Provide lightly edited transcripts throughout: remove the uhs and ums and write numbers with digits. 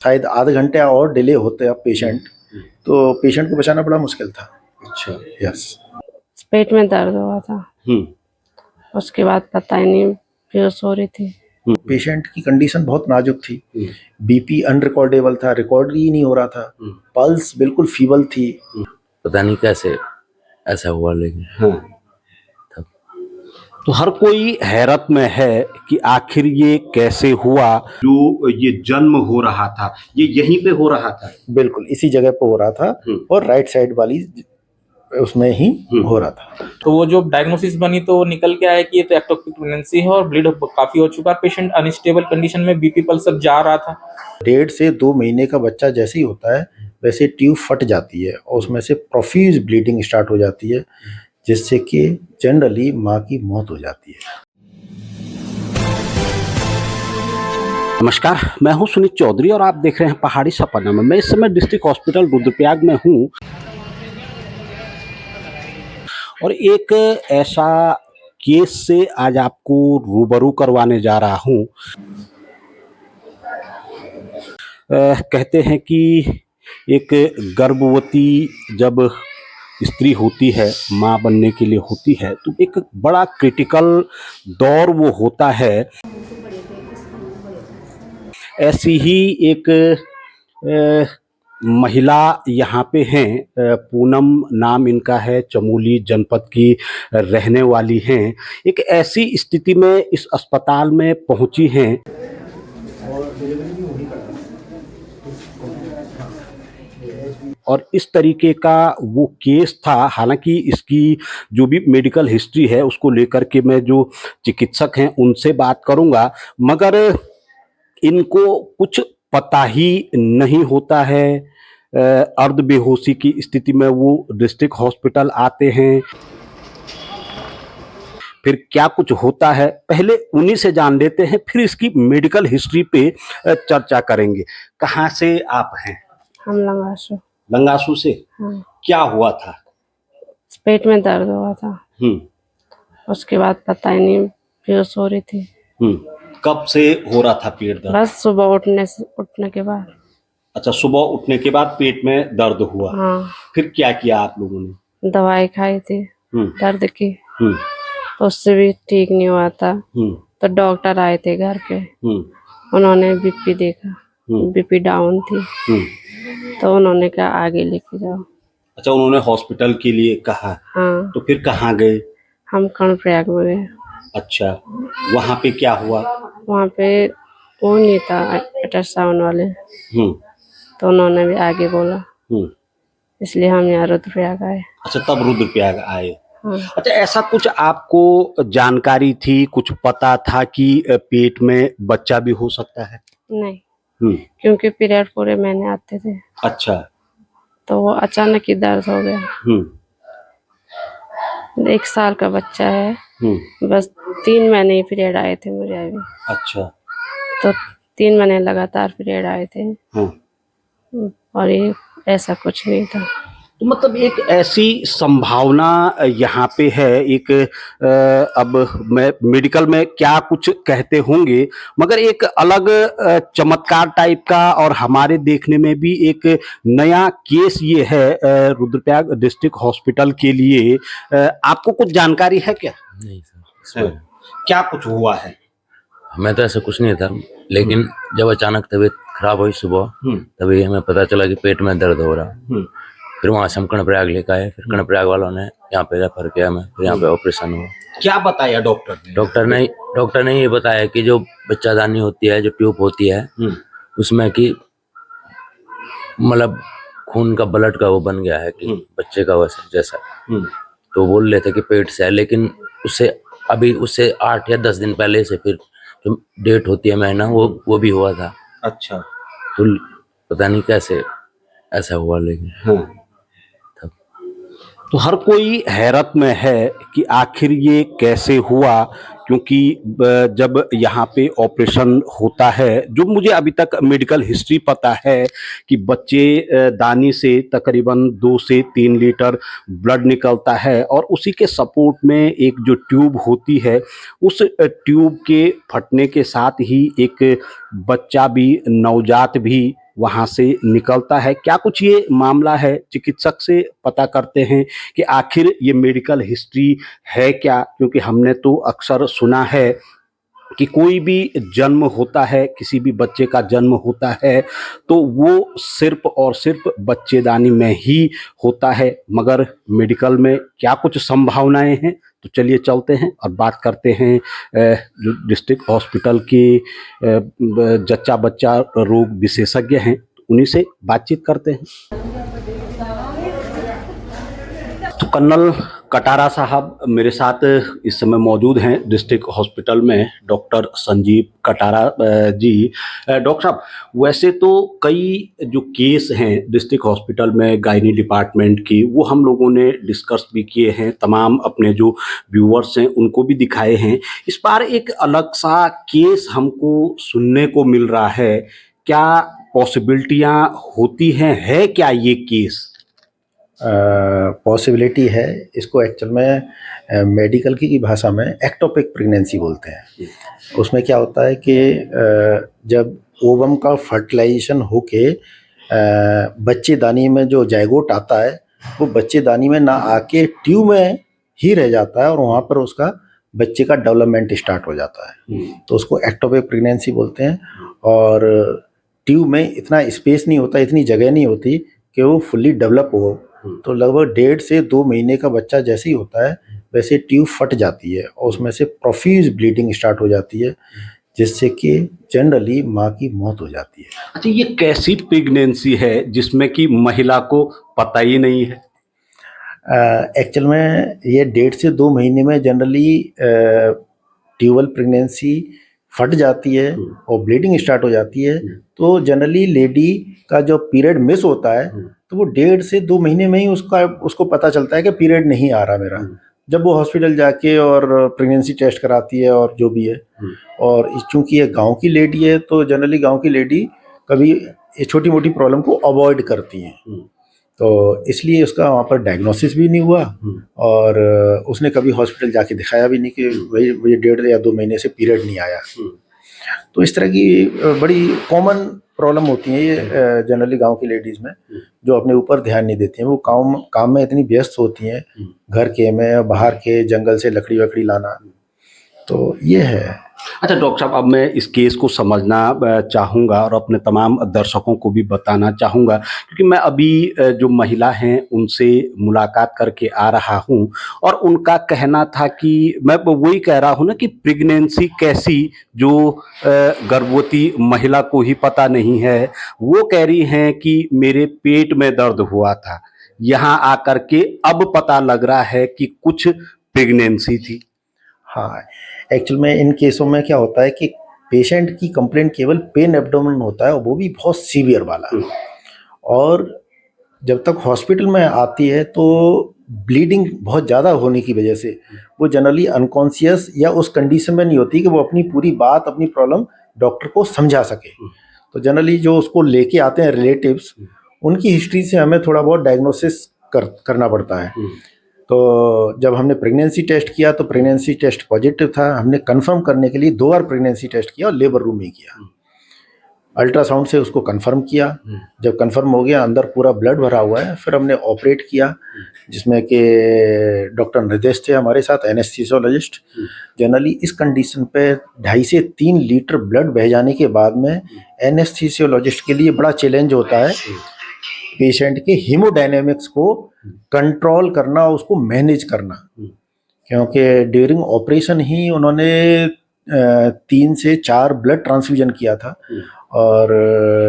शायद आधे घंटे और डिले होते अब पेशेंट, तो पेशेंट को बचाना बड़ा मुश्किल था। अच्छा। यस। पेट में दर्द हुआ था, उसके बाद पता ही नहीं, बेहोश हो रही थी। पेशेंट की कंडीशन बहुत नाजुक थी, बीपी अनरिकॉर्डेबल था, रिकॉर्ड ही नहीं हो रहा था, पल्स बिल्कुल फीबल थी। पता नहीं कैसे ऐसा हुआ, लेकिन हाँ। तो हर कोई हैरत में है कि आखिर ये कैसे हुआ। जो ये जन्म हो रहा था ये यहीं पे हो रहा था? बिल्कुल इसी जगह पे हो रहा था और राइट साइड वाली उसमें ही हो रहा था। तो वो जो डायग्नोसिस बनी तो वो निकल के आया कि ये तो एक्टोपिक प्रेगनेंसी है और ब्लीड काफी हो चुका है, पेशेंट अनस्टेबल कंडीशन में, बीपी पल्स सब जा रहा था। 1.5 से 2 महीने का बच्चा जैसे ही होता है वैसे ट्यूब फट जाती है और उसमें से प्रोफ्यूज ब्लीडिंग स्टार्ट हो जाती है, जिससे कि जनरली माँ की मौत हो जाती है। नमस्कार, मैं हूं सुनीत चौधरी और आप देख रहे हैं पहाड़ी सपना में। मैं इस समय डिस्ट्रिक्ट हॉस्पिटल रुद्रप्रयाग में हूं और एक ऐसा केस से आज आपको रूबरू करवाने जा रहा हूं। कहते हैं कि एक गर्भवती जब स्त्री होती है, माँ बनने के लिए होती है, तो एक बड़ा क्रिटिकल दौर वो होता है। ऐसी ही एक महिला यहाँ पे हैं, पूनम नाम इनका है, चमोली जनपद की रहने वाली हैं। एक ऐसी स्थिति में इस अस्पताल में पहुंची हैं और इस तरीके का वो केस था। हालांकि इसकी जो भी मेडिकल हिस्ट्री है उसको लेकर के मैं जो चिकित्सक हैं उनसे बात करूंगा, मगर इनको कुछ पता ही नहीं होता है। अर्ध बेहोशी की स्थिति में वो डिस्ट्रिक्ट हॉस्पिटल आते हैं। फिर क्या कुछ होता है पहले उन्हीं से जान लेते हैं, फिर इसकी मेडिकल हिस्ट्री पे चर्चा करेंगे। कहाँ से आप हैं? हम लंगासू। लंगासू से? हाँ। क्या हुआ था? पेट में दर्द हुआ था, उसके बाद पता ही नहीं, बेहोश हो रही थी। कब से हो रहा था पेट दर्द? बस सुबह उठने के बाद। अच्छा, सुबह उठने के बाद पेट में दर्द हुआ। हाँ। फिर क्या किया आप लोगों ने? दवाई खाई थी दर्द की, तो उससे भी ठीक नहीं हुआ था। तो डॉक्टर आए थे घर पे, उन्होंने बीपी देखा, बीपी डाउन थी, तो उन्होंने कहा आगे लेके जाओ। अच्छा, उन्होंने हॉस्पिटल के लिए कहा? हाँ। तो फिर कहाँ गए? हम कर्णप्रयाग में गए। अच्छा, वहाँ पे क्या हुआ? वहाँ पे वो नहीं था अल्ट्रासाउंड वाले, तो उन्होंने भी आगे बोला, इसलिए हम यहाँ रुद्रप्रयाग आए। अच्छा, तब रुद्रप्रयाग आए। हाँ। अच्छा, ऐसा कुछ आपको जानकारी थी, कुछ पता था कि पेट में बच्चा भी हो सकता है? नहीं, क्योंकि पीरियड पूरे महीने आते थे। अच्छा। तो वो अचानक ही दर्द हो गया। 1 साल का बच्चा है, बस 3 महीने ही पीरियड आए थे मुझे अभी। अच्छा। तो 3 महीने लगातार पीरियड आए थे और ये ऐसा कुछ नहीं था। तो मतलब एक ऐसी संभावना यहाँ पे है, एक अब मैं मेडिकल में क्या कुछ कहते होंगे, मगर एक अलग चमत्कार टाइप का और हमारे देखने में भी एक नया केस ये है रुद्रप्रयाग डिस्ट्रिक्ट हॉस्पिटल के लिए। आपको कुछ जानकारी है क्या? नहीं सर। क्या कुछ हुआ है? हमें तो ऐसा कुछ नहीं था, लेकिन जब अचानक तबीयत खराब हुई सुबह, तभी हमें पता चला कि पेट में दर्द हो रहा। फिर वहाँ से हम कर्णप्रयाग लेकर आए, फिर कर्णप्रयाग वालों ने यहाँ पे रेफर किया हमें, फिर यहाँ पे ऑपरेशन हुआ। क्या बताया डॉक्टर ने? डॉक्टर ने ये बताया कि जो बच्चादानी होती है, जो ट्यूब होती है, उसमें कि मतलब खून का ब्लड का वो बन गया है कि बच्चे का वैसा जैसा। तो बोल रहे थे कि पेट से है, लेकिन उससे 8 या 10 दिन पहले से फिर जो डेट होती है महीना, वो भी हुआ था। अच्छा। तो पता नहीं कैसे ऐसा हुआ, लेकिन तो हर कोई हैरत में है कि आखिर ये कैसे हुआ, क्योंकि जब यहाँ पे ऑपरेशन होता है, जो मुझे अभी तक मेडिकल हिस्ट्री पता है कि बच्चे दानी से तकरीबन 2 से 3 लीटर ब्लड निकलता है और उसी के सपोर्ट में एक जो ट्यूब होती है, उस ट्यूब के फटने के साथ ही एक बच्चा भी, नवजात भी वहाँ से निकलता है। क्या कुछ ये मामला है, चिकित्सक से पता करते हैं कि आखिर ये मेडिकल हिस्ट्री है क्या, क्योंकि हमने तो अक्सर सुना है कि कोई भी जन्म होता है, किसी भी बच्चे का जन्म होता है तो वो सिर्फ और सिर्फ बच्चेदानी में ही होता है, मगर मेडिकल में क्या कुछ संभावनाएं हैं, तो चलिए चलते हैं और बात करते हैं जो डिस्ट्रिक्ट हॉस्पिटल के जच्चा बच्चा रोग विशेषज्ञ हैं, उन्हीं से बातचीत करते हैं। तो कर्नल कटारा साहब मेरे साथ इस समय मौजूद हैं डिस्ट्रिक्ट हॉस्पिटल में, डॉक्टर संजीव कटारा जी। डॉक्टर साहब, वैसे तो कई जो केस हैं डिस्ट्रिक्ट हॉस्पिटल में गायनी डिपार्टमेंट की, वो हम लोगों ने डिस्कस भी किए हैं, तमाम अपने जो व्यूअर्स हैं उनको भी दिखाए हैं। इस बार एक अलग सा केस हमको सुनने को मिल रहा है, क्या पॉसिबिलिटियाँ होती हैं, है क्या ये केस? पॉसिबिलिटी है। इसको एक्चुअल में मेडिकल की भाषा में एक्टोपिक प्रेगनेंसी बोलते हैं। उसमें क्या होता है कि जब ओवम का फर्टिलाइजेशन होके बच्चेदानी में जो जाइगोट आता है वो बच्चेदानी में ना आके ट्यूब में ही रह जाता है और वहाँ पर उसका बच्चे का डेवलपमेंट स्टार्ट हो जाता है, तो उसको एक्टोपिक प्रेगनेंसी बोलते हैं। और ट्यूब में इतना स्पेस नहीं होता, इतनी जगह नहीं होती कि वो फुल्ली डेवलप हो, तो लगभग 1.5 से 2 महीने का बच्चा जैसे ही होता है वैसे ट्यूब फट जाती है और उसमें से प्रोफ्यूज ब्लीडिंग स्टार्ट हो जाती है, जिससे कि जनरली माँ की मौत हो जाती है। अच्छा, ये कैसी प्रेगनेंसी है जिसमें कि महिला को पता ही नहीं है? एक्चुअल में ये 1.5 से 2 महीने में जनरली ट्यूबल प्रेगनेंसी फट जाती है और ब्लीडिंग स्टार्ट हो जाती है, तो जनरली लेडी का जो पीरियड मिस होता है तो वो 1.5 से 2 महीने में ही उसको पता चलता है कि पीरियड नहीं आ रहा मेरा। जब वो हॉस्पिटल जाके और प्रेगनेंसी टेस्ट कराती है और जो भी है, और चूंकि ये गांव की लेडी है तो जनरली गांव की लेडी कभी ये छोटी मोटी प्रॉब्लम को अवॉइड करती हैं, तो इसलिए उसका वहाँ पर डायग्नोसिस भी नहीं हुआ और उसने कभी हॉस्पिटल जाके दिखाया भी नहीं कि भाई मुझे 1.5 या 2 महीने से पीरियड नहीं आया। तो इस तरह की बड़ी कॉमन प्रॉब्लम होती है ये जनरली गांव की लेडीज़ में, जो अपने ऊपर ध्यान नहीं देती हैं। वो काम में इतनी व्यस्त होती हैं, घर के में, बाहर के जंगल से लकड़ी वकड़ी लाना, तो ये है। अच्छा डॉक्टर साहब, अब मैं इस केस को समझना चाहूँगा और अपने तमाम दर्शकों को भी बताना चाहूँगा, क्योंकि मैं अभी जो महिला हैं उनसे मुलाकात करके आ रहा हूँ और उनका कहना था कि मैं वही कह रहा हूँ ना कि प्रेगनेंसी कैसी, जो गर्भवती महिला को ही पता नहीं है। वो कह रही हैं कि मेरे पेट में दर्द हुआ था, यहाँ आकर के अब पता लग रहा है कि कुछ प्रेगनेंसी थी। हाँ, एक्चुअल में इन केसों में क्या होता है कि पेशेंट की कंप्लेंट केवल पेन एब्डोमेन होता है और वो भी बहुत सीवियर वाला, और जब तक हॉस्पिटल में आती है तो ब्लीडिंग बहुत ज़्यादा होने की वजह से वो जनरली अनकॉन्शियस या उस कंडीशन में नहीं होती कि वो अपनी पूरी बात, अपनी प्रॉब्लम डॉक्टर को समझा सके। तो जनरली जो उसको लेके आते हैं रिलेटिव्स, उनकी हिस्ट्री से हमें थोड़ा बहुत डायग्नोसिस करना पड़ता है। तो जब हमने प्रेगनेंसी टेस्ट किया तो प्रेगनेंसी टेस्ट पॉजिटिव था। हमने कंफर्म करने के लिए 2 बार प्रेगनेंसी टेस्ट किया और लेबर रूम में किया। अल्ट्रासाउंड से उसको कंफर्म किया। जब कंफर्म हो गया, अंदर पूरा ब्लड भरा हुआ है, फिर हमने ऑपरेट किया, जिसमें कि डॉक्टर निर्देश थे हमारे साथ, एनेस्थीसियोलॉजिस्ट। जनरली इस कंडीशन पे 2.5 से 3 लीटर ब्लड बह जाने के बाद में एनेस्थीसियोलॉजिस्ट के लिए बड़ा चैलेंज होता है पेशेंट के हीमोडायनेमिक्स को कंट्रोल करना, उसको मैनेज करना, क्योंकि ड्यूरिंग ऑपरेशन ही उन्होंने 3 से 4 ब्लड ट्रांसफ्यूजन किया था। और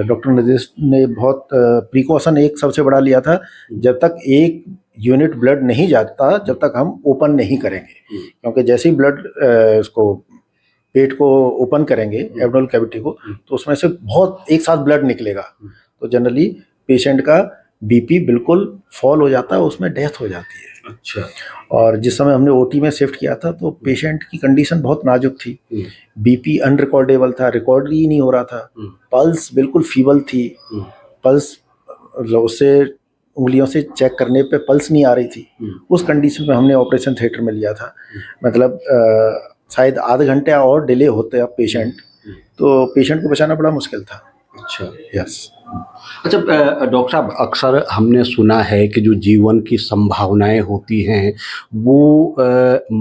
डॉक्टर निर्देश ने बहुत प्रिकॉशन एक सबसे बड़ा लिया था, जब तक 1 यूनिट ब्लड नहीं जाता जब तक हम ओपन नहीं करेंगे, क्योंकि जैसे ही ब्लड इसको पेट को ओपन करेंगे, एब्डोमिनल कैविटी को, तो उसमें से बहुत एक साथ ब्लड निकलेगा, तो जनरली पेशेंट का बीपी बिल्कुल फॉल हो जाता है, उसमें डेथ हो जाती है। अच्छा। और जिस समय हमने ओटी में शिफ्ट किया था तो पेशेंट की कंडीशन बहुत नाजुक थी। बीपी अनरिकॉर्डेबल था, रिकॉर्ड ही नहीं हो रहा था। पल्स बिल्कुल फीबल थी, पल्स उससे उंगलियों से चेक करने पे पल्स नहीं आ रही थी। उस कंडीशन में हमने ऑपरेशन थिएटर में लिया था। मतलब शायद आधे घंटे और डिले होते अब पेशेंट, तो पेशेंट को बचाना बड़ा मुश्किल था। अच्छा। यस। अच्छा डॉक्टर साहब, अक्सर हमने सुना है कि जो जीवन की संभावनाएं होती हैं वो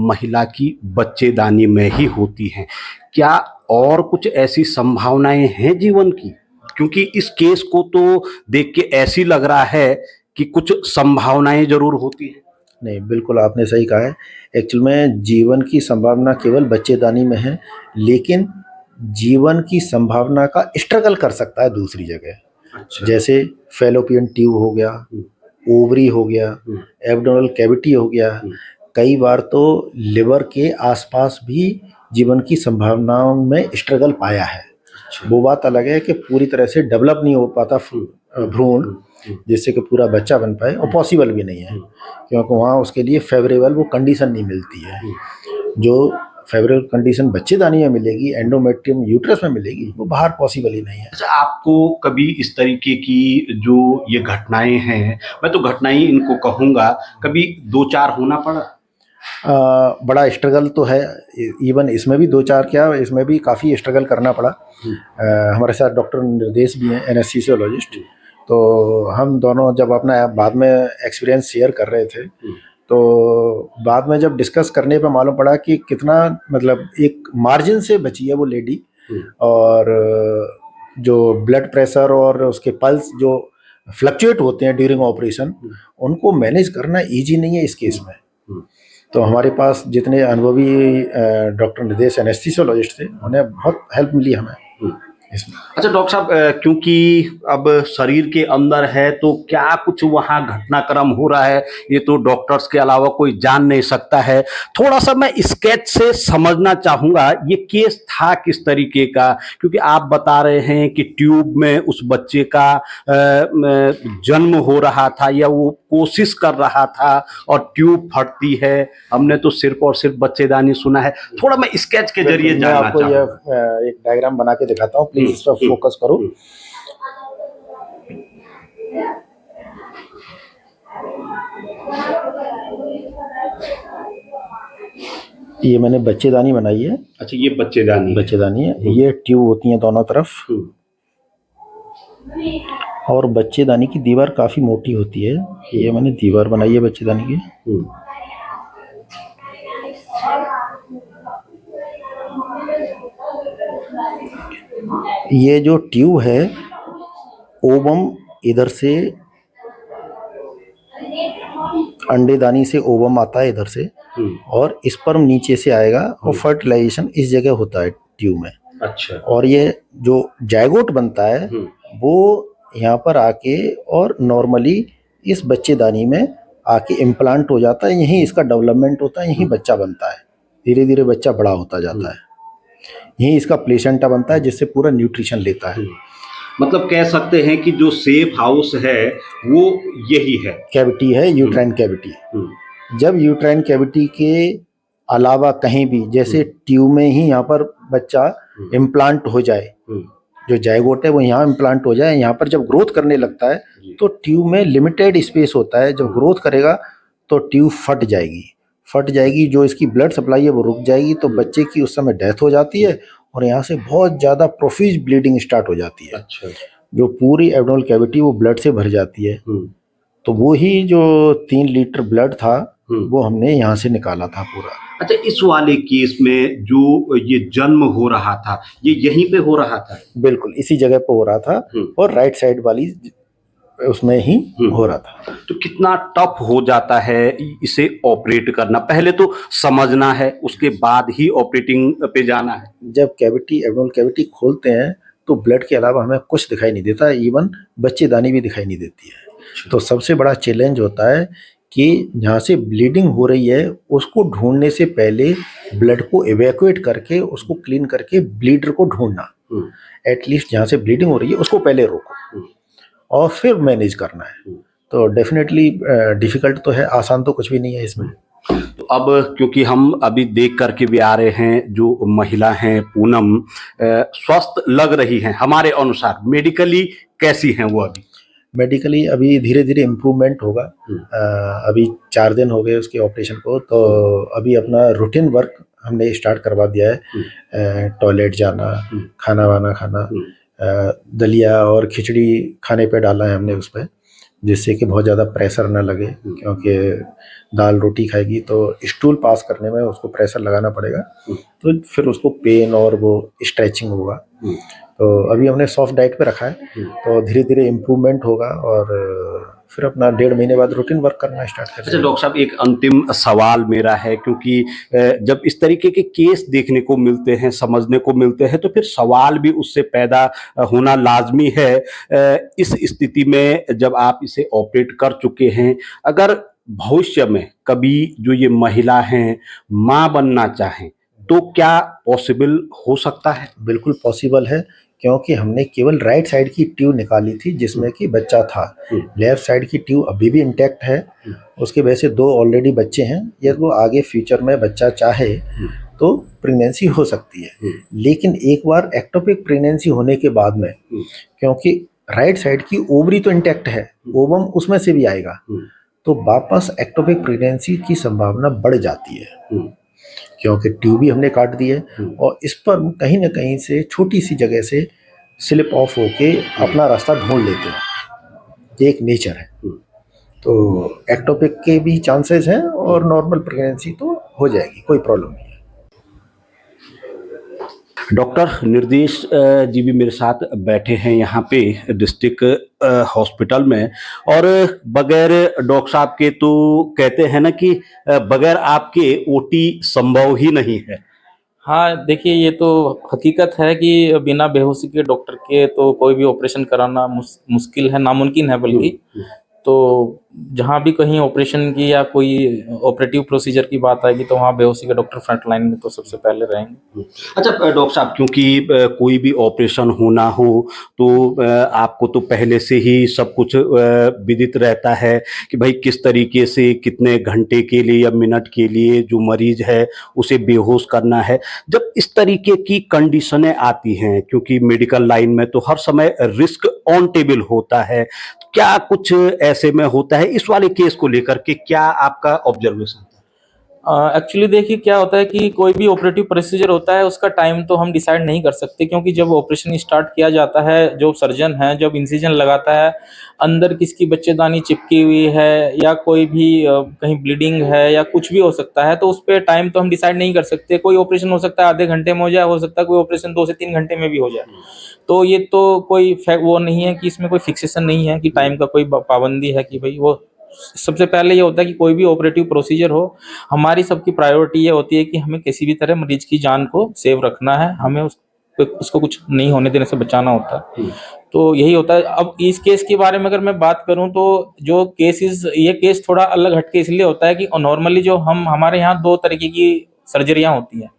महिला की बच्चेदानी में ही होती हैं। क्या और कुछ ऐसी संभावनाएं हैं जीवन की? क्योंकि इस केस को तो देख के ऐसी लग रहा है कि कुछ संभावनाएं जरूर होती हैं। नहीं, बिल्कुल आपने सही कहा है। एक्चुअल में जीवन की संभावना केवल बच्चेदानी में है, लेकिन जीवन की संभावना का स्ट्रगल कर सकता है दूसरी जगह। अच्छा। जैसे फैलोपियन ट्यूब हो गया, ओवरी हो गया, एब्डोमिनल कैविटी हो गया। कई बार तो लिवर के आसपास भी जीवन की संभावनाओं में स्ट्रगल पाया है। वो बात अलग है कि पूरी तरह से डेवलप नहीं हो पाता भ्रूण, जिससे कि पूरा बच्चा बन पाए, और पॉसिबल भी नहीं है, क्योंकि वहाँ उसके लिए फेवरेबल वो कंडीशन नहीं मिलती है। जो फेवरेबल कंडीशन बच्चेदानी में मिलेगी, एंडोमेट्रियम यूट्रस में मिलेगी, वो बाहर पॉसिबल ही नहीं है। अच्छा, आपको कभी इस तरीके की जो ये घटनाएं हैं, मैं तो घटनाएं इनको कहूँगा, कभी 2-4 होना पड़ा? बड़ा स्ट्रगल तो है, इवन इसमें भी 2-4 क्या, इसमें भी काफ़ी स्ट्रगल करना पड़ा। हमारे साथ डॉक्टर निर्देश भी हैं, एनेस्थीसियोलॉजिस्ट। तो हम दोनों जब अपना बाद में एक्सपीरियंस शेयर कर रहे थे, तो बाद में जब डिस्कस करने पे मालूम पड़ा कि कितना मतलब एक मार्जिन से बची है वो लेडी। और जो ब्लड प्रेशर और उसके पल्स जो फ्लक्चुएट होते हैं ड्यूरिंग ऑपरेशन, उनको मैनेज करना इजी नहीं है इस केस में। तो हमारे पास जितने अनुभवी डॉक्टर निर्देश एनेस्थीसियोलॉजिस्ट थे, उन्हें बहुत हेल्प मिली हमें इसमें। अच्छा डॉक्टर साहब, क्योंकि अब शरीर के अंदर है तो क्या कुछ वहाँ घटनाक्रम हो रहा है ये तो डॉक्टर्स के अलावा कोई जान नहीं सकता है। थोड़ा सा मैं स्केच से समझना चाहूँगा ये केस था किस तरीके का, क्योंकि आप बता रहे हैं कि ट्यूब में उस बच्चे का जन्म हो रहा था या वो कोशिश कर रहा था और ट्यूब फटती है। हमने तो सिर्फ और सिर्फ बच्चेदानी सुना है। थोड़ा मैं स्केच के जरिए मैं जानना आपको चाहूँगा। यह एक डायग्राम बना के दिखाता हूँ, प्लीज इस पर फोकस करो। ये मैंने बच्चेदानी बनाई है। अच्छा, ये बच्चेदानी है। ये ट्यूब होती है दोनों तरफ, और बच्चेदानी की दीवार काफी मोटी होती है। ये मैंने दीवार बनाई है बच्चेदानी की। ये जो ट्यूब है, ओवम इधर से, अंडेदानी से ओवम आता है इधर से, और स्पर्म नीचे से आएगा, और फर्टिलाइजेशन इस जगह होता है ट्यूब में। अच्छा। और ये जो जायगोट बनता है वो यहाँ पर आके और नॉर्मली इस बच्चेदानी में आके इम्प्लांट हो जाता है। यहीं इसका डेवलपमेंट होता है, यहीं बच्चा बनता है। धीरे धीरे बच्चा बड़ा होता जाता है, यहीं इसका प्लेसेंटा बनता है जिससे पूरा न्यूट्रिशन लेता है। मतलब कह सकते हैं कि जो सेफ हाउस है वो यही है, कैविटी है, यूट्राइन कैविटी। जब यूट्राइन कैविटी के अलावा कहीं भी, जैसे ट्यूब में ही यहाँ पर बच्चा इम्प्लांट हो जाए, जो जायगोट है वो यहाँ इम्प्लांट हो जाए, यहाँ पर जब ग्रोथ करने लगता है तो ट्यूब में लिमिटेड स्पेस होता है। जब ग्रोथ करेगा तो ट्यूब फट जाएगी, जो इसकी ब्लड सप्लाई है वो रुक जाएगी, तो बच्चे की उस समय डेथ हो जाती है, और यहाँ से बहुत ज़्यादा प्रोफ्यूज ब्लीडिंग स्टार्ट हो जाती है। अच्छा। जो पूरी एब्डोमिनल कैविटी वो ब्लड से भर जाती है। तो वो ही जो 3 लीटर ब्लड था वो हमने यहाँ से निकाला था पूरा। अच्छा, इस वाले केस में जो ये जन्म हो रहा था ये यहीं पे हो रहा था? बिल्कुल इसी जगह पे हो रहा था, और राइट साइड वाली उसमें ही हो रहा था। तो कितना टफ हो जाता है इसे ऑपरेट करना? पहले तो समझना है, उसके बाद ही ऑपरेटिंग पे जाना है। जब कैविटी, एब्डोमिनल कैविटी खोलते हैं तो ब्लड के अलावा हमें कुछ दिखाई नहीं देता, इवन बच्चेदानी भी दिखाई नहीं देती है। तो सबसे बड़ा चैलेंज होता है कि जहाँ से ब्लीडिंग हो रही है उसको ढूंढने से पहले ब्लड को इवैक्यूएट करके, उसको क्लीन करके ब्लीडर को ढूंढना। एटलीस्ट जहाँ से ब्लीडिंग हो रही है उसको पहले रोको और फिर मैनेज करना है। तो डेफिनेटली डिफिकल्ट तो है, आसान तो कुछ भी नहीं है इसमें। तो अब क्योंकि हम अभी देख करके भी आ रहे हैं, जो महिला हैं पूनम स्वस्थ लग रही हैं हमारे अनुसार, मेडिकली कैसी हैं वो? अभी मेडिकली अभी धीरे धीरे इम्प्रूवमेंट होगा। अभी 4 दिन हो गए उसके ऑपरेशन को, तो अभी अपना रूटीन वर्क हमने स्टार्ट करवा दिया है। टॉयलेट जाना, खाना वाना खाना, दलिया और खिचड़ी खाने पे डाला है हमने उस पर, जिससे कि बहुत ज़्यादा प्रेशर ना लगे, क्योंकि दाल रोटी खाएगी तो स्टूल पास करने में उसको प्रेशर लगाना पड़ेगा, तो फिर उसको पेन और वो स्ट्रेचिंग होगा। तो अभी हमने सॉफ्ट डाइट पे रखा है, तो धीरे धीरे इम्प्रूवमेंट होगा और फिर अपना 1.5 महीने बाद रूटीन वर्क करना स्टार्ट अच्छा करेंगे। डॉक्टर साहब, एक अंतिम सवाल मेरा है, क्योंकि जब इस तरीके के केस देखने को मिलते हैं, समझने को मिलते हैं, तो फिर सवाल भी उससे पैदा होना लाजमी है। इस स्थिति में जब आप इसे ऑपरेट कर चुके हैं, अगर भविष्य में कभी जो ये महिला हैं माँ बनना चाहें तो क्या पॉसिबल हो सकता है? बिल्कुल पॉसिबल है, क्योंकि हमने केवल राइट साइड की ट्यूब निकाली थी जिसमें कि बच्चा था। लेफ्ट साइड की ट्यूब अभी भी इंटैक्ट है, उसके वजह से 2 ऑलरेडी बच्चे हैं। यदि वो आगे फ्यूचर में बच्चा चाहे तो प्रेगनेंसी हो सकती है, लेकिन एक बार एक्टोपिक प्रेगनेंसी होने के बाद में, क्योंकि राइट साइड की ओवरी तो इंटैक्ट है, ओवम उसमें से भी आएगा, तो वापस एक्टोपिक प्रेगनेंसी की संभावना बढ़ जाती है, क्योंकि ट्यूब भी हमने काट दी है और इस पर कहीं ना कहीं से छोटी सी जगह से स्लिप ऑफ होके अपना रास्ता ढूंढ लेते हैं। ये एक नेचर है। तो एक्टोपिक के भी चांसेस हैं और नॉर्मल प्रेगनेंसी तो हो जाएगी, कोई प्रॉब्लम नहीं है। डॉक्टर निर्देश जी भी मेरे साथ बैठे हैं यहाँ पे डिस्ट्रिक्ट हॉस्पिटल में, और बगैर डॉक्टर साहब के तो कहते हैं ना कि बगैर आपके ओटी संभव ही नहीं है। हाँ देखिए, ये तो हकीकत है कि बिना बेहोशी के डॉक्टर के तो कोई भी ऑपरेशन कराना मुश्किल है, नामुमकिन है बल्कि। तो जहाँ भी कहीं ऑपरेशन की या कोई ऑपरेटिव प्रोसीजर की बात आएगी तो वहाँ बेहोशी के डॉक्टर फ्रंट लाइन में तो सबसे पहले रहेंगे। अच्छा डॉक्टर साहब, क्योंकि कोई भी ऑपरेशन होना हो तो आपको तो पहले से ही सब कुछ विदित रहता है कि भाई किस तरीके से कितने घंटे के लिए या मिनट के लिए जो मरीज है उसे बेहोश करना है। जब इस तरीके की कंडीशनें आती हैं, क्योंकि मेडिकल लाइन में तो हर समय रिस्क ऑन टेबल होता है, क्या कुछ ऐसे में होता है? इस वाले केस को लेकर के क्या आपका ऑब्जर्वेशन? एक्चुअली देखिए क्या होता है कि कोई भी ऑपरेटिव प्रोसीजर होता है उसका टाइम तो हम डिसाइड नहीं कर सकते, क्योंकि जब ऑपरेशन स्टार्ट किया जाता है, जो सर्जन है जब इंसिजन लगाता है, अंदर किसकी बच्चेदानी चिपकी हुई है या कोई भी कहीं ब्लीडिंग है या कुछ भी हो सकता है, तो उस पर टाइम तो हम डिसाइड नहीं कर सकते। कोई ऑपरेशन हो सकता है आधे घंटे में हो जाए, हो सकता है कोई ऑपरेशन 2 से 3 घंटे में भी हो जाए। तो ये तो कोई वो नहीं है कि इसमें कोई फिक्सेशन नहीं है कि टाइम का कोई पाबंदी है कि भाई वो। सबसे पहले ये होता है कि कोई भी ऑपरेटिव प्रोसीजर हो, हमारी सबकी प्रायोरिटी ये होती है कि हमें किसी भी तरह मरीज की जान को सेव रखना है, हमें उसको कुछ नहीं होने देने से बचाना होता है। तो यही होता है। अब इस केस के बारे में अगर मैं बात करूं तो जो ये केस थोड़ा अलग हटके इसलिए होता है कि नॉर्मली जो हमारे यहाँ 2 तरीके की सर्जरियां होती हैं।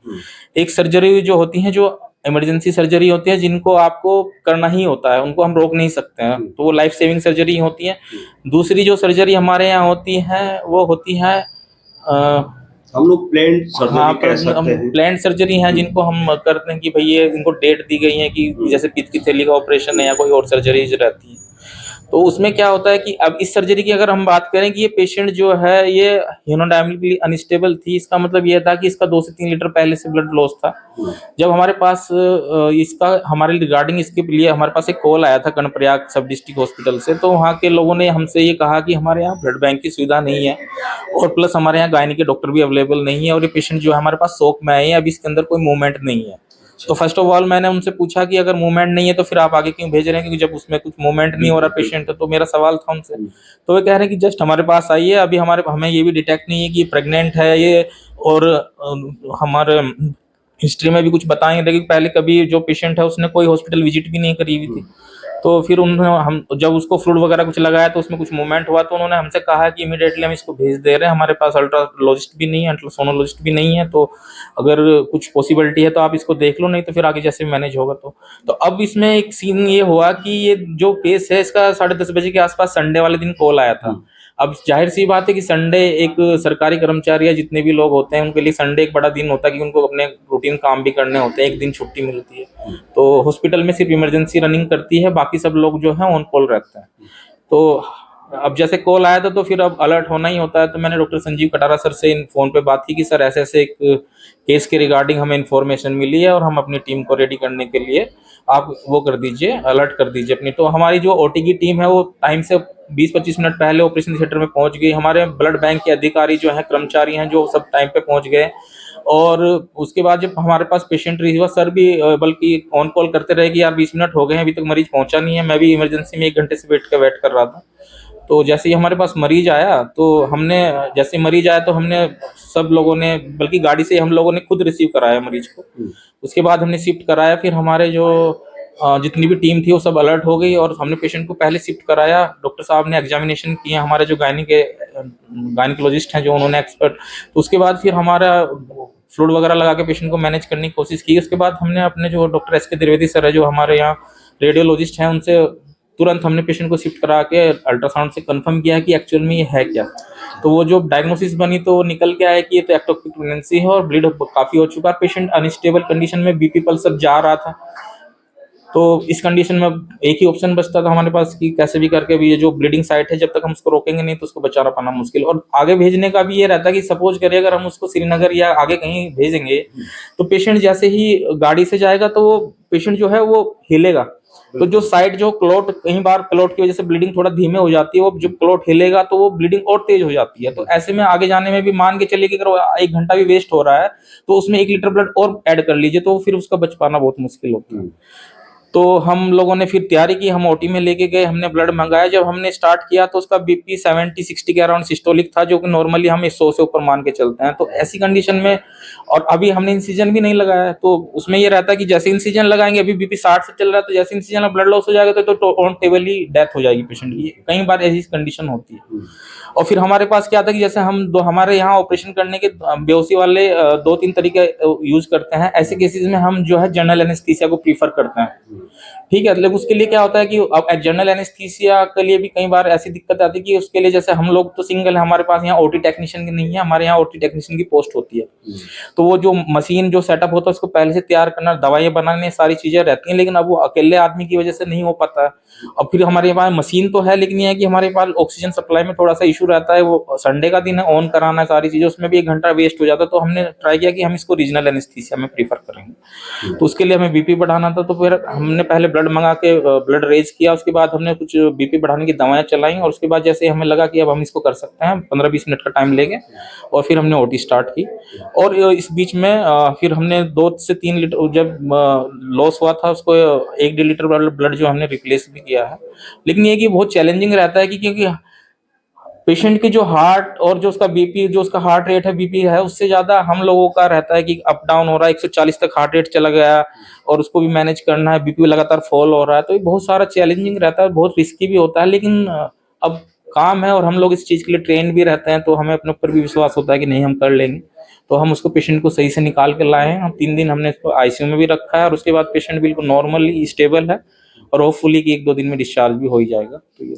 एक सर्जरी जो होती है जो इमरजेंसी सर्जरी होती है, जिनको आपको करना ही होता है, उनको हम रोक नहीं सकते हैं, तो वो लाइफ सेविंग सर्जरी होती है। दूसरी जो सर्जरी हमारे यहाँ होती है वो होती है हम लोग प्लेन सर्जरी कह सकते हैं। प्लान सर्जरी है, जिनको हम करते हैं कि भाई ये इनको डेट दी गई है कि जैसे पित्त की थैली का ऑपरेशन है या कोई और सर्जरीज रहती है। तो उसमें क्या होता है कि अब इस सर्जरी की अगर हम बात करें कि ये पेशेंट जो है ये हेमोडायनामिकली अनस्टेबल थी, इसका मतलब ये था कि इसका 2 से 3 लीटर पहले से ब्लड लॉस था। जब हमारे पास हमारे रिगार्डिंग इसके लिए हमारे पास एक कॉल आया था कर्णप्रयाग सब डिस्ट्रिक्ट हॉस्पिटल से, तो वहाँ के लोगों ने हमसे ये कहा कि हमारे यहाँ ब्लड बैंक की सुविधा नहीं है और प्लस हमारे यहाँ गायनी के डॉक्टर भी अवेलेबल नहीं है और ये पेशेंट जो है हमारे पास शॉक में आए हैं, अब इसके अंदर कोई मूवमेंट नहीं है। तो फर्स्ट ऑफ ऑल मैंने उनसे पूछा कि अगर मूवमेंट नहीं है तो फिर आप आगे क्यों भेज रहे हैं, क्योंकि जब उसमें कुछ मूवमेंट नहीं हो रहा पेशेंट, तो मेरा सवाल था उनसे। तो वे कह रहे हैं कि जस्ट हमारे पास आइए, अभी हमें ये भी डिटेक्ट नहीं है कि प्रेग्नेंट है ये, और हमारे हिस्ट्री में भी कुछ बताएंगे, लेकिन पहले कभी जो पेशेंट है उसने कोई हॉस्पिटल विजिट भी नहीं करी हुई थी। तो फिर हम जब उसको फ्लूइड वगैरह कुछ लगाया तो उसमें कुछ मूवमेंट हुआ, तो उन्होंने हमसे कहा कि इमीडिएटली हम इसको भेज दे रहे हैं, हमारे पास अल्ट्रालॉजिस्ट भी नहीं है, अल्ट्रासोनोलॉजिस्ट भी नहीं है, तो अगर कुछ पॉसिबिलिटी है तो आप इसको देख लो, नहीं तो फिर आगे जैसे मैनेज होगा। तो अब इसमें एक सीन ये हुआ कि ये जो केस है इसका 10:30 बजे के आसपास संडे वाले दिन कॉल आया था। अब जाहिर सी बात है कि संडे एक सरकारी कर्मचारी या जितने भी लोग होते हैं उनके लिए संडे एक बड़ा दिन होता है कि उनको अपने रूटीन काम भी करने होते हैं, एक दिन छुट्टी मिलती है। तो हॉस्पिटल में सिर्फ इमरजेंसी रनिंग करती है, बाकी सब लोग जो है ऑन कॉल रहते हैं। तो अब जैसे कॉल आया था तो फिर अब अलर्ट होना ही होता है। तो मैंने डॉक्टर संजीव कटारा सर से फोन पे बात की कि सर ऐसे ऐसे एक केस के रिगार्डिंग हमें इन्फॉर्मेशन मिली है और हम अपनी टीम को रेडी करने के लिए आप वो कर दीजिए, अलर्ट कर दीजिए अपनी। तो हमारी जो ओटी की टीम है वो टाइम से 20-25 मिनट पहले ऑपरेशन थिएटर में पहुंच गई। हमारे ब्लड बैंक के अधिकारी जो हैं, कर्मचारी हैं, जो सब टाइम पे पहुंच गए। और उसके बाद जब हमारे पास पेशेंट रिसीव हुआ, सर भी बल्कि ऑन कॉल करते रहे कि यार 20 मिनट हो गए हैं, अभी तक मरीज पहुंचा नहीं है। मैं भी इमरजेंसी में 1 घंटे से वेट कर रहा था। तो जैसे ही हमारे पास मरीज आया तो हमने सब लोगों ने, बल्कि गाड़ी से हम लोगों ने खुद रिसीव कराया मरीज को। उसके बाद हमने शिफ्ट कराया। फिर हमारे जो जितनी भी टीम थी वो सब अलर्ट हो गई और हमने पेशेंट को पहले शिफ्ट कराया। डॉक्टर साहब ने एग्जामिनेशन किए, हमारे जो गायनिकोलॉजिस्ट हैं जो, उन्होंने एक्सपर्ट। तो उसके बाद फिर हमारा फ्लूइड वगैरह लगा के पेशेंट को मैनेज करने की कोशिश की। उसके बाद हमने अपने जो डॉक्टर एस के द्विवेदी सर है, जो हमारे यहाँ रेडियोलॉजिस्ट हैं, उनसे तुरंत हमने पेशेंट को शिफ्ट करा के अल्ट्रासाउंड से कंफर्म किया कि एक्चुअल में ये है क्या। तो वो जो डायग्नोसिस बनी तो निकल के आया कि ये तो एक्टोपिक प्रेगनेंसी है और ब्लीड काफी हो चुका है। पेशेंट अनस्टेबल कंडीशन में, बीपी पल्स सब जा रहा था। तो इस कंडीशन में एक ही ऑप्शन बचता था हमारे पास कि कैसे भी करके भी ये जो ब्लीडिंग साइट है, जब तक हम उसको रोकेंगे नहीं तो उसको बचाना पाना मुश्किल। और आगे भेजने का भी ये रहता है कि सपोज करिए अगर हम उसको श्रीनगर या आगे कहीं भेजेंगे तो पेशेंट जैसे ही गाड़ी से जाएगा तो वो पेशेंट जो है वो हिलेगा। तो जो साइड जो क्लॉट, कई बार क्लॉट की वजह से ब्लीडिंग थोड़ा धीमे हो जाती है, वो जब क्लॉट हिलेगा तो वो ब्लीडिंग और तेज हो जाती है। तो ऐसे में आगे जाने में भी मान के चलिए कि अगर 1 घंटा भी वेस्ट हो रहा है तो उसमें 1 लीटर ब्लड और ऐड कर लीजिए तो फिर उसका बच पाना बहुत मुश्किल होता है। तो हम लोगों ने फिर तैयारी की, हम ओटी में लेके गए, हमने ब्लड मंगाया। जब हमने स्टार्ट किया तो उसका बीपी 70-60 के अराउंड सिस्टोलिक था, जो कि नॉर्मली हम 100 से ऊपर मान के चलते हैं। तो ऐसी कंडीशन में, और अभी हमने इंसिजन भी नहीं लगाया है, तो उसमें ये रहता है कि जैसे इंसिजन लगाएंगे, अभी बीपी 60 से चल रहा है, तो जैसे इंसिजन ब्लड लॉस हो जाएगा तो ऑन टेबल ही डेथ हो जाएगी पेशेंट की। कई बार ऐसी कंडीशन होती है। और फिर हमारे पास क्या था कि जैसे हमारे यहाँ ऑपरेशन करने के बेहोशी वाले 2-3 तरीके यूज करते हैं। ऐसे केसेस में हम जो है जनरल एनेस्थीसिया को प्रीफर करते हैं, ठीक है। लेकिन उसके लिए क्या होता है कि अब जनरल एनेस्थीसिया के लिए भी कई बार ऐसी दिक्कत आती है कि उसके लिए, जैसे हम लोग तो सिंगल है, हमारे पास यहाँ ओटी टेक्नीशियन की नहीं है, हमारे यहाँ ओटी टेक्नीशियन की पोस्ट होती है। तो वो जो मशीन जो सेटअप होता है उसको पहले से तैयार करना, दवाइयाँ बनाने, सारी चीजें रहती हैं, लेकिन अब वो अकेले आदमी की वजह से नहीं हो पाता है। और फिर हमारे पास मशीन तो है, लेकिन ये है कि हमारे पास ऑक्सीजन सप्लाई में थोड़ा सा इशू रहता है। वो संडे का दिन है, ऑन कराना है सारी चीजें, उसमें भी 1 घंटा वेस्ट हो जाता है। तो हमने ट्राई किया कि हम इसको रीजनल एनेस्थीसिया में प्रीफर करेंगे। तो उसके लिए हमें बीपी बढ़ाना था, तो फिर हमने पहले ब्लड मंगा के ब्लड रेज किया। उसके बाद हमने कुछ बीपी बढ़ाने की दवाएं चलाई और उसके बाद जैसे हमें लगा कि अब हम इसको कर सकते हैं, 15-20 मिनट का टाइम लेंगे, और फिर हमने ओटी स्टार्ट की। और इस बीच में फिर हमने 2 से 3 लीटर जब लॉस हुआ था उसको 1-1.5 लीटर ब्लड जो हमने रिप्लेस भी किया है। लेकिन ये कि बहुत चैलेंजिंग रहता है कि क्योंकि पेशेंट की जो हार्ट और जो उसका बीपी, जो उसका हार्ट रेट है, बीपी है, उससे ज्यादा हम लोगों का रहता है कि अप डाउन हो रहा है, 140 तक हार्ट रेट चला गया और उसको भी मैनेज करना है, बीपी लगातार फॉल हो रहा है। तो ये बहुत सारा चैलेंजिंग रहता है, बहुत रिस्की भी होता है। लेकिन अब काम है और हम लोग इस चीज के लिए ट्रेन भी रहते हैं, तो हमें अपने ऊपर भी विश्वास होता है कि नहीं, हम कर लेंगे। तो हम उसको पेशेंट को सही से निकाल के लाए हैं। हम 3 दिन हमने इसको आईसीयू में भी रखा है और उसके बाद पेशेंट बिल्कुल नॉर्मली स्टेबल है और होपफुली कि 1-2 दिन में डिस्चार्ज भी हो ही जाएगा। तो ये